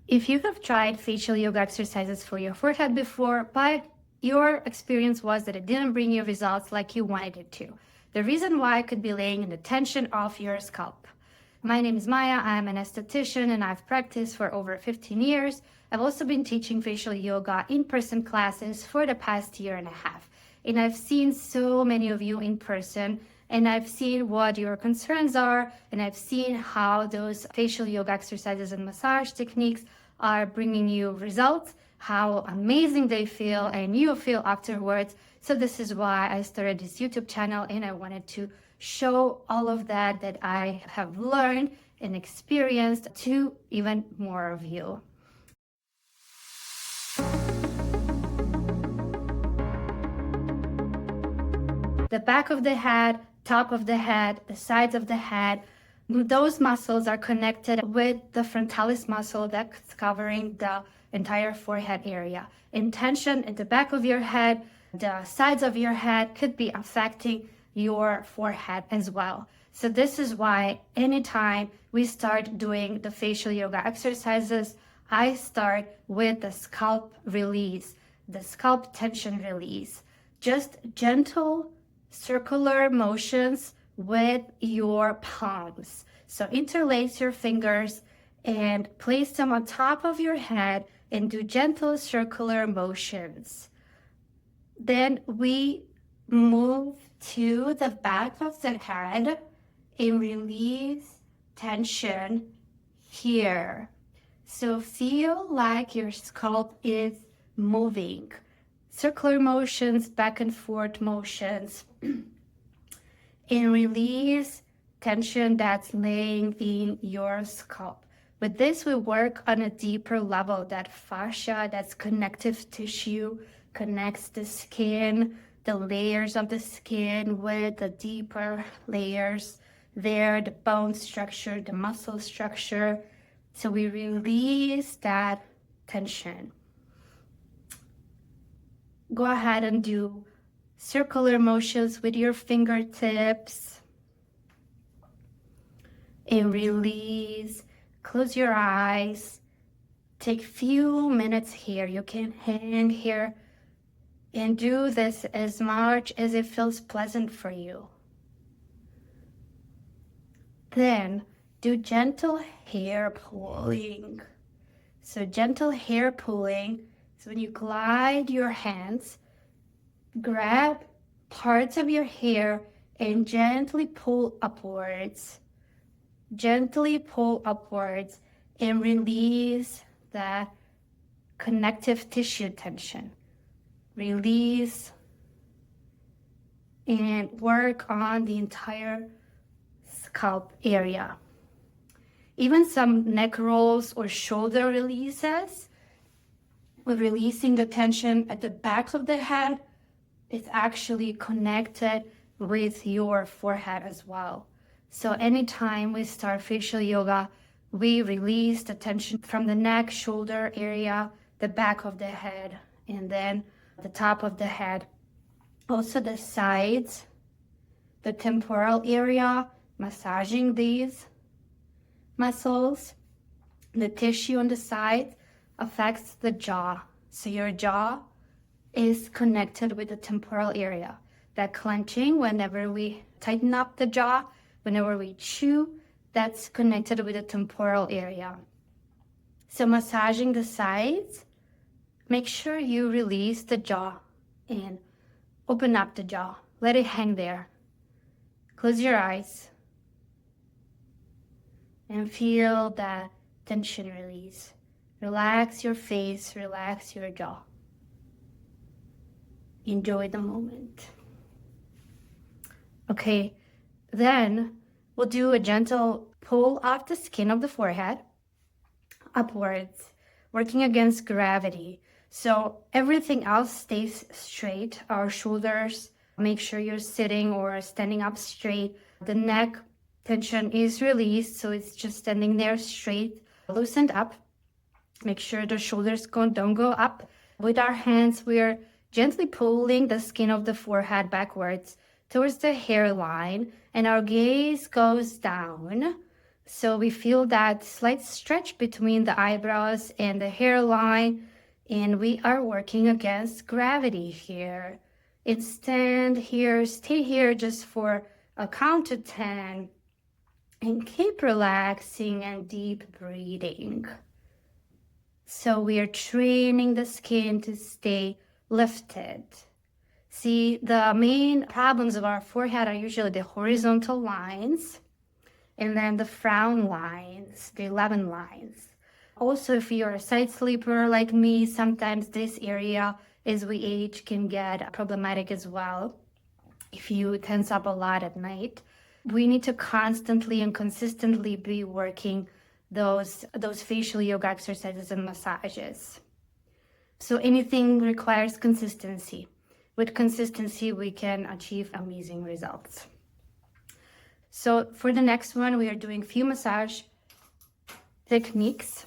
If you have tried facial yoga exercises for your forehead before, but your experience was that it didn't bring you results like you wanted it to, the reason why could be laying in the tension of your scalp. My name is Maya. I'm an esthetician and I've practiced for over 15 years. I've also been teaching facial yoga in-person classes for the past year and a half. And I've seen so many of you in person, and I've seen what your concerns are, and I've seen how those facial yoga exercises and massage techniques are bringing you results, how amazing they feel and you feel afterwards. So this is why I started this YouTube channel, and I wanted to show all of that I have learned and experienced to even more of you. The back of the head, top of the head, the sides of the head, those muscles are connected with the frontalis muscle that's covering the entire forehead area. And tension at the back of your head, the sides of your head could be affecting your forehead as well. So this is why anytime we start doing the facial yoga exercises, I start with the scalp release, the scalp tension release. Just gentle circular motions with your palms. So interlace your fingers and place them on top of your head and do gentle circular motions. Then we move to the back of the head and release tension here. So feel like your scalp is moving. Circular motions, back and forth motions, and release tension that's laying in your scalp. With this, we work on a deeper level. That fascia, that's connective tissue, connects the skin, the layers of the skin with the deeper layers there, the bone structure, the muscle structure. So we release that tension. Go ahead and do circular motions with your fingertips and release. Close your eyes. Take few minutes here. You can hang here and do this as much as it feels pleasant for you. Then do gentle hair pulling. So gentle hair pulling. So when you glide your hands, grab parts of your hair and gently pull upwards. Gently pull upwards and release that connective tissue tension. Release and work on the entire scalp area. Even some neck rolls or shoulder releases. With releasing the tension at the back of the head, it's actually connected with your forehead as well. So anytime we start facial yoga, we release the tension from the neck, shoulder area, the back of the head, and then the top of the head. Also the sides, the temporal area, massaging these muscles. The tissue on the side affects the jaw. So your jaw is connected with the temporal area. That clenching, whenever we tighten up the jaw, whenever we chew, that's connected with the temporal area. So massaging the sides, make sure you release the jaw and open up the jaw. Let it hang there. Close your eyes and feel that tension release. Relax your face, relax your jaw. Enjoy the moment. Okay, then we'll do a gentle pull off the skin of the forehead upwards, working against gravity. So everything else stays straight. Our shoulders, make sure you're sitting or standing up straight. The neck tension is released, so it's just standing there straight, loosened up. Make sure the shoulders don't go up. With our hands, we're gently pulling the skin of the forehead backwards towards the hairline, and our gaze goes down. So we feel that slight stretch between the eyebrows and the hairline, and we are working against gravity here. Stay here just for a count to 10, and keep relaxing and deep breathing. So we are training the skin to stay lifted. See, the main problems of our forehead are usually the horizontal lines and then the frown lines, the 11 lines. Also, if you're a side sleeper like me, sometimes this area as we age can get problematic as well. If you tense up a lot at night, we need to constantly and consistently be working those facial yoga exercises and massages. So anything requires consistency. With consistency, we can achieve amazing results. So for the next one, we are doing few massage techniques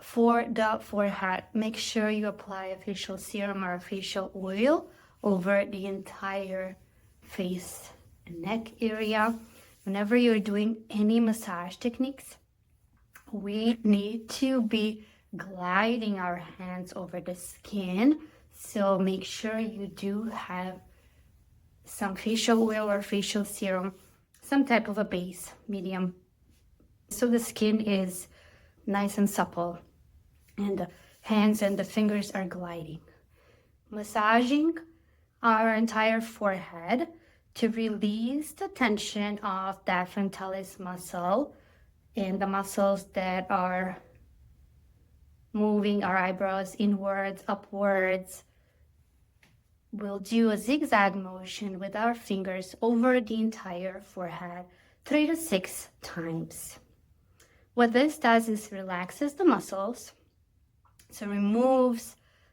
for the forehead. Make sure you apply a facial serum or a facial oil over the entire face and neck area. Whenever you're doing any massage techniques, we need to be gliding our hands over the skin. So make sure you do have some facial oil or facial serum, some type of a base, medium, so the skin is nice and supple and the hands and the fingers are gliding. Massaging our entire forehead to release the tension of that frontalis muscle and the muscles that are moving our eyebrows inwards, upwards. We'll do a zigzag motion with our fingers over the entire forehead 3 to 6 times. What this does is relaxes the muscles, so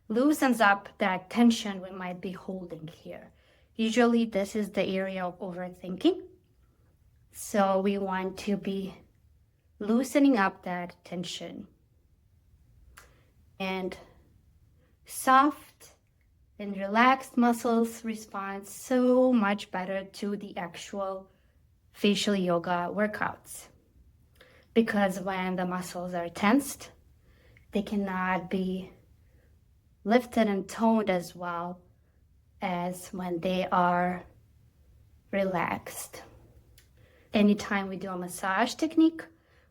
loosens up that tension we might be holding here. Usually this is the area of overthinking. So we want to be loosening up that tension. And soft and relaxed muscles respond so much better to the actual facial yoga workouts. Because when the muscles are tensed, they cannot be lifted and toned as well as when they are relaxed. Anytime we do a massage technique,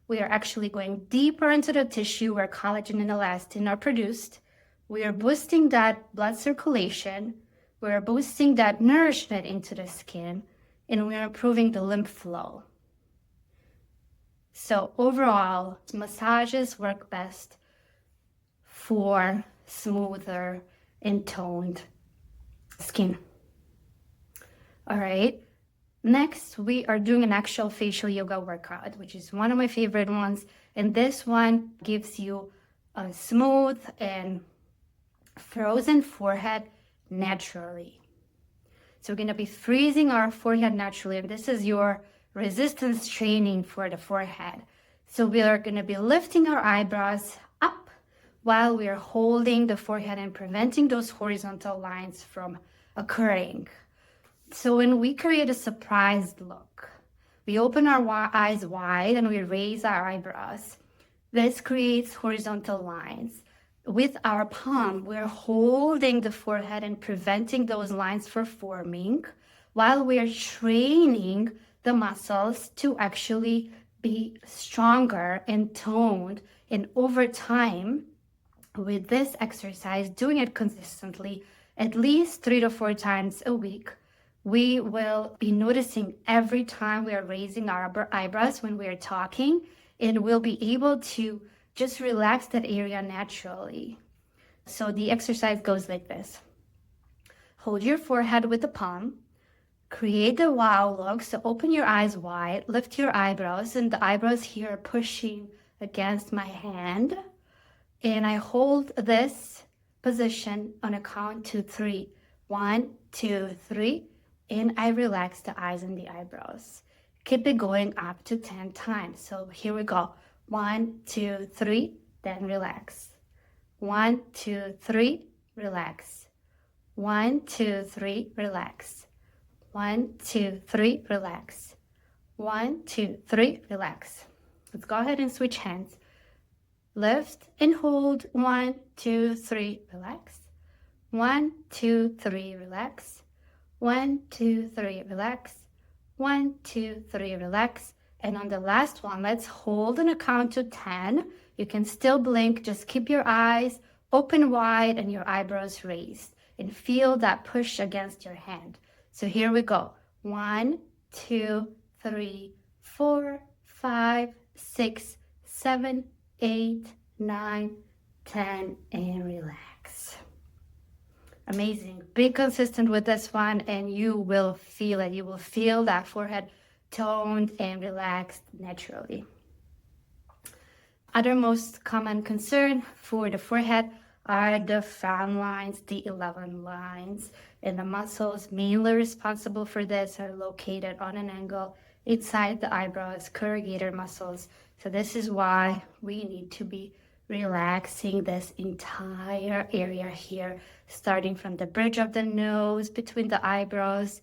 we are actually going deeper into the tissue where collagen and elastin are produced. We are boosting that blood circulation. We are boosting that nourishment into the skin, and we are improving the lymph flow. So overall, massages work best for smoother and toned skin. All right. Next, we are doing an actual facial yoga workout, which is one of my favorite ones. And this one gives you a smooth and frozen forehead naturally. So we're going to be freezing our forehead naturally. And this is your resistance training for the forehead. So we are going to be lifting our eyebrows up while we are holding the forehead and preventing those horizontal lines from occurring. So when we create a surprised look, we open our eyes wide and we raise our eyebrows. This creates horizontal lines. With our palm, we're holding the forehead and preventing those lines from forming while we are training the muscles to actually be stronger and toned. And over time, with this exercise, doing it consistently, at least 3 to 4 times a week, we will be noticing every time we are raising our eyebrows when we are talking, and we'll be able to just relax that area naturally. So the exercise goes like this. Hold your forehead with the palm. Create the wow look. So open your eyes wide, lift your eyebrows, and the eyebrows here are pushing against my hand. And I hold this position on a count to 3. 1, 2, 3. And I relax the eyes and the eyebrows. Keep it going up to 10 times. So here we go. 1, 2, 3, then relax. 1, 2, 3, relax. 1, 2, 3, relax. 1, 2, 3, relax. 1, 2, 3, relax. Let's go ahead and switch hands. Lift and hold. 1, 2, 3, relax. 1, 2, 3, relax. 1, 2, 3, relax. 1, 2, 3, relax. And on the last one, let's hold on a count to 10. You can still blink. Just keep your eyes open wide and your eyebrows raised. And feel that push against your hand. So here we go. 1, 2, 3, 4, 5, 6, 7, 8, 9, 10, and relax. Amazing. Be consistent with this one and you will feel it. You will feel that forehead toned and relaxed naturally. Other most common concern for the forehead are the frown lines, the 11 lines, and the muscles mainly responsible for this are located on an angle inside the eyebrows, corrugator muscles. So this is why we need to be relaxing this entire area here, starting from the bridge of the nose, between the eyebrows,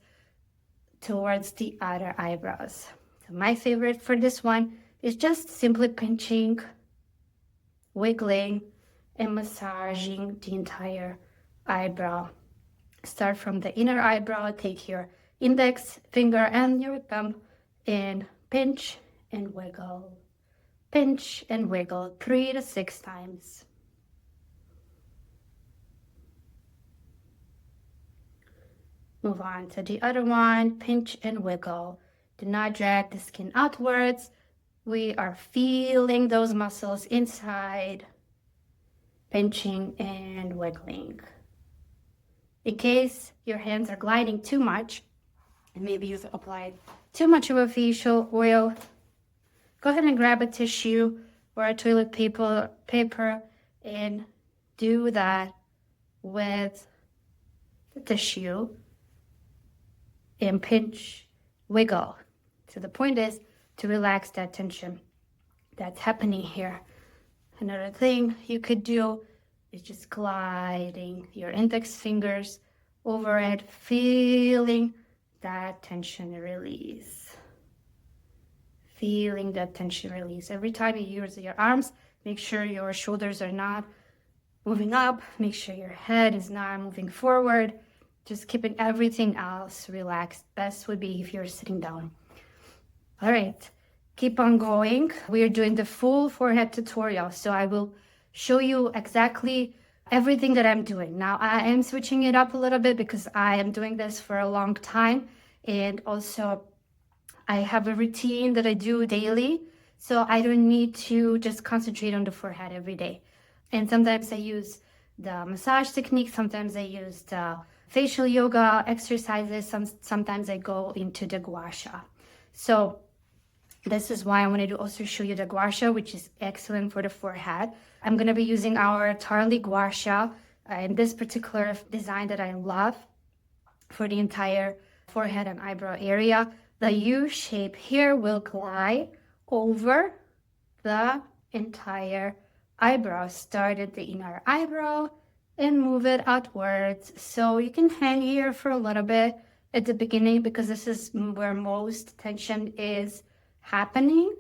towards the other eyebrows. So my favorite for this one is just simply pinching, wiggling, and massaging the entire eyebrow. Start from the inner eyebrow, take your index finger and your thumb and pinch and wiggle. Pinch and wiggle 3 to 6 times. Move on to the other one, pinch and wiggle. Do not drag the skin outwards. We are feeling those muscles inside, pinching and wiggling. In case your hands are gliding too much, and maybe you've applied too much of a facial oil, go ahead and grab a tissue or a toilet paper and do that with the tissue and pinch, wiggle. So the point is to relax that tension that's happening here. Another thing you could do is just gliding your index fingers over it, feeling that tension release. Feeling that tension release. Every time you use your arms, make sure your shoulders are not moving up. Make sure your head is not moving forward. Just keeping everything else relaxed. Best would be if you're sitting down. All right, keep on going. We are doing the full forehead tutorial, so I will show you exactly everything that I'm doing. Now, I am switching it up a little bit because I am doing this for a long time, and also I have a routine that I do daily, so I don't need to just concentrate on the forehead every day. And sometimes I use the massage technique, sometimes I use the facial yoga exercises, sometimes I go into the Gua Sha. So this is why I wanted to also show you the Gua Sha, which is excellent for the forehead. I'm going to be using our Tarly Gua Sha in this particular design that I love for the entire forehead and eyebrow area. The U shape here will glide over the entire eyebrow. Start at the inner eyebrow and move it outwards. So you can hang here for a little bit at the beginning because this is where most tension is happening.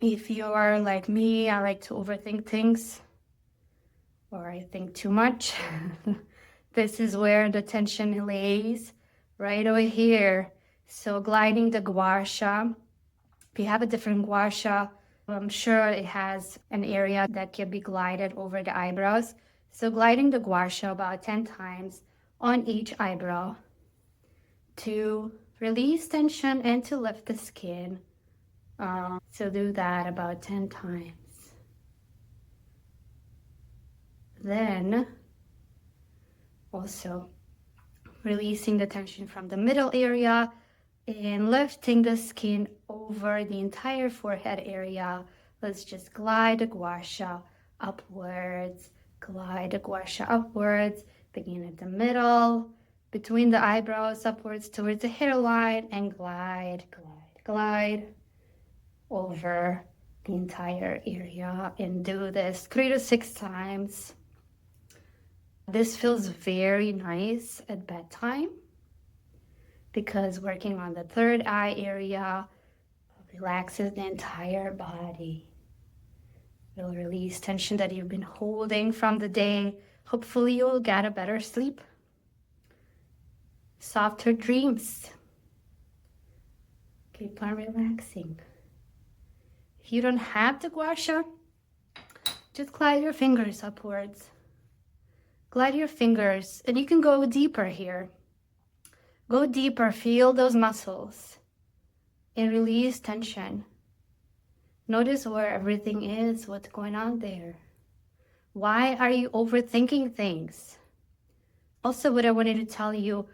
If you are like me, I like to overthink things, or I think too much. This is where the tension lays, right over here. So gliding the Gua Sha. If you have a different Gua Sha, I'm sure it has an area that can be glided over the eyebrows. So gliding the Gua Sha about 10 times on each eyebrow to release tension and to lift the skin. So do that about 10 times. Then also releasing the tension from the middle area and lifting the skin over the entire forehead area. Let's just glide the Gua Sha upwards, glide the Gua Sha upwards, begin at the middle, between the eyebrows upwards towards the hairline, and glide, glide, glide over the entire area, and do this 3 to 6 times. This feels very nice at bedtime. because working on the third eye area relaxes the entire body. It'll release tension that you've been holding from the day. Hopefully you'll get a better sleep, softer dreams. Keep on relaxing. If you don't have the Gua Sha, just glide your fingers upwards. Glide your fingers, and you can go deeper here. Go deeper, feel those muscles, and release tension. Notice where everything is, what's going on there. Why are you overthinking things? Also, what I wanted to tell you,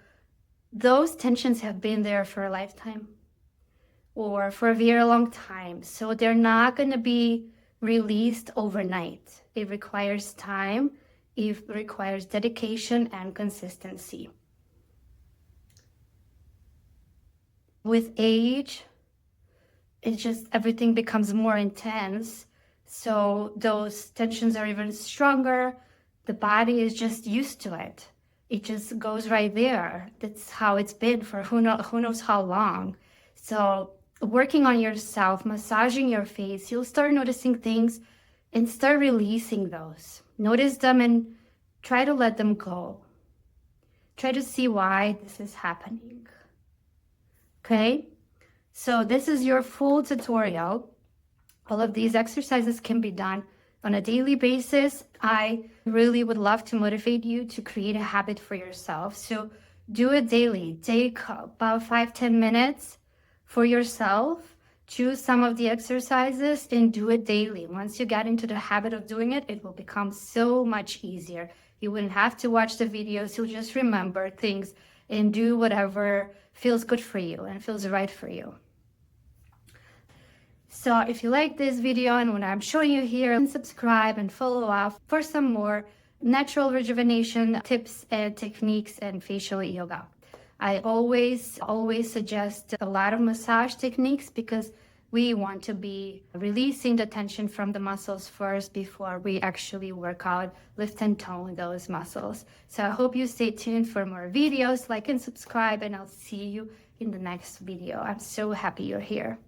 those tensions have been there for a lifetime or for a very long time. So they're not going to be released overnight. It requires time. It requires dedication and consistency. With age, it's just everything becomes more intense. So those tensions are even stronger. The body is just used to it. It just goes right there. That's how it's been for who knows how long. So working on yourself, massaging your face, you'll start noticing things and start releasing those. Notice them and try to let them go. Try to see why this is happening. Okay? So this is your full tutorial. All of these exercises can be done on a daily basis. I really would love to motivate you to create a habit for yourself. So do it daily. Take about 5-10 minutes for yourself. Choose some of the exercises and do it daily. Once you get into the habit of doing it, it will become so much easier. You wouldn't have to watch the videos. You'll just remember things and do whatever feels good for you and feels right for you. So if you like this video and what I'm showing you here, subscribe and follow up for some more natural rejuvenation tips and techniques and facial yoga. I always suggest a lot of massage techniques because we want to be releasing the tension from the muscles first before we actually work out, lift and tone those muscles. So I hope you stay tuned for more videos, like and subscribe, and I'll see you in the next video. I'm so happy you're here.